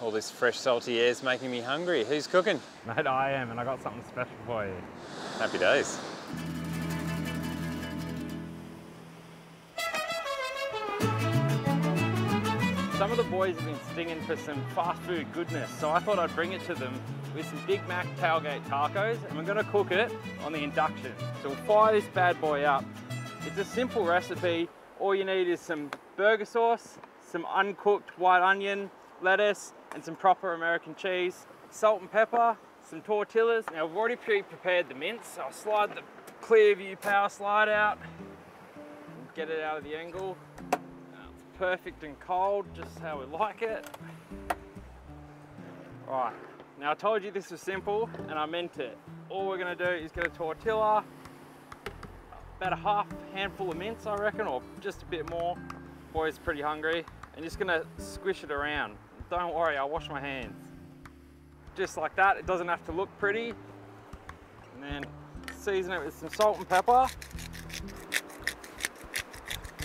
All this fresh salty air is making me hungry. Who's cooking? Mate, I am, and I got something special for you. Happy days. Some of the boys have been stinging for some fast food goodness, so I thought I'd bring it to them with some Big Mac tailgate tacos, and we're gonna cook it on the induction. So we'll fire this bad boy up. It's a simple recipe. All you need is some burger sauce, some uncooked white onion, lettuce, and some proper American cheese, salt and pepper, some tortillas. Now we've already pre-prepared the mince, so I'll slide the Clearview power slide out, and get it out of the angle. It's perfect and cold, just how we like it. All right, now I told you this was simple, and I meant it. All we're gonna do is get a tortilla, about a half handful of mince, I reckon, or just a bit more. Boys are pretty hungry. And just gonna squish it around. Don't worry, I'll wash my hands. Just like that, it doesn't have to look pretty. And then season it with some salt and pepper.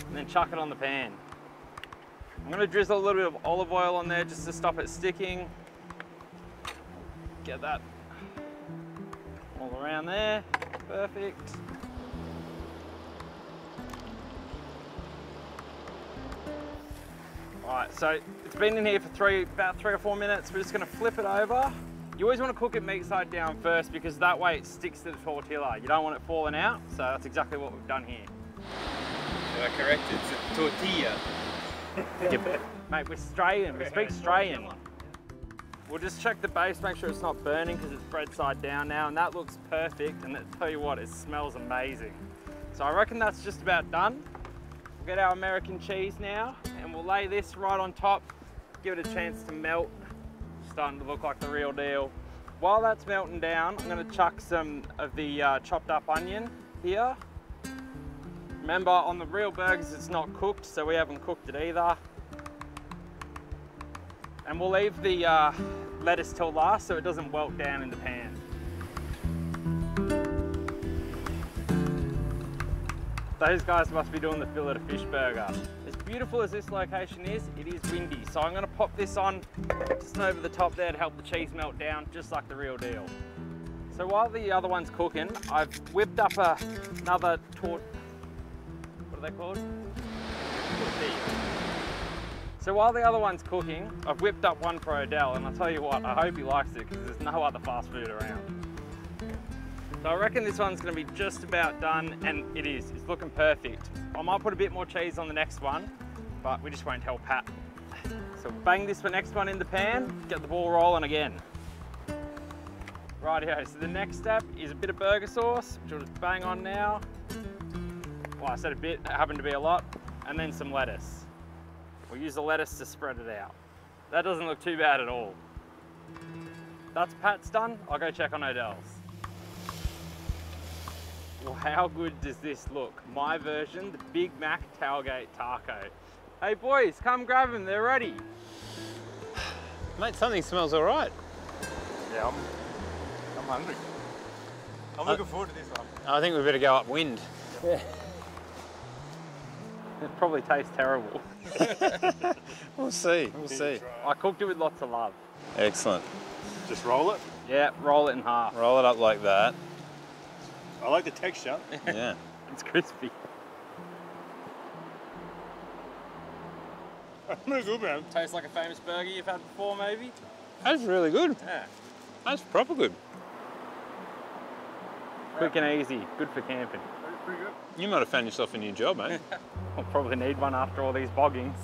And then chuck it on the pan. I'm gonna drizzle a little bit of olive oil on there just to stop it sticking. Get that all around there, perfect. All right, so it's been in here for about 3 or 4 minutes. We're just gonna flip it over. You always wanna cook it meat side down first because that way it sticks to the tortilla. You don't want it falling out, so that's exactly what we've done here. You are correct, it's a tortilla. Mate, we're Australian, we speak Australian. We'll just check the base, make sure it's not burning because it's bread side down now, and that looks perfect, and I tell you what, it smells amazing. So I reckon that's just about done. We'll get our American cheese now, and we'll lay this right on top, give it a chance to melt. Starting to look like the real deal. While that's melting down, I'm gonna chuck some of the chopped up onion here. Remember, on the real burgers, it's not cooked, so we haven't cooked it either. And we'll leave the lettuce till last so it doesn't wilt down in the pan. Those guys must be doing the fillet of fish burger. As beautiful as this location is, it is windy. So I'm gonna pop this on just over the top there to help the cheese melt down, just like the real deal. So while the other one's cooking, I've whipped up another what are they called? Tortilla. So while the other one's cooking, I've whipped up one for Odell, and I'll tell you what, I hope he likes it because there's no other fast food around. So I reckon this one's gonna be just about done, and it is, it's looking perfect. I might put a bit more cheese on the next one, but we just won't tell Pat. So bang this next one in the pan, get the ball rolling again. Rightio, so the next step is a bit of burger sauce, which we'll just bang on now. Well, I said a bit, it happened to be a lot, and then some lettuce. We'll use the lettuce to spread it out. That doesn't look too bad at all. That's Pat's done, I'll go check on Odell's. Well, how good does this look? My version, the Big Mac tailgate taco. Hey boys, come grab them, they're ready. Mate, something smells all right. Yeah, I'm hungry. I'm looking forward to this one. I think we better go upwind. Yeah. It probably tastes terrible. We'll see, we'll see. I cooked it with lots of love. Excellent. Just roll it. Yeah, roll it in half. Roll it up like that. I like the texture. Yeah. It's crispy. Really good, man. Tastes like a famous burger you've had before, maybe? That's really good. Yeah. That's proper good. Quick and easy, good for camping. Pretty good. You might have found yourself a new job, mate. I'll probably need one after all these boggings.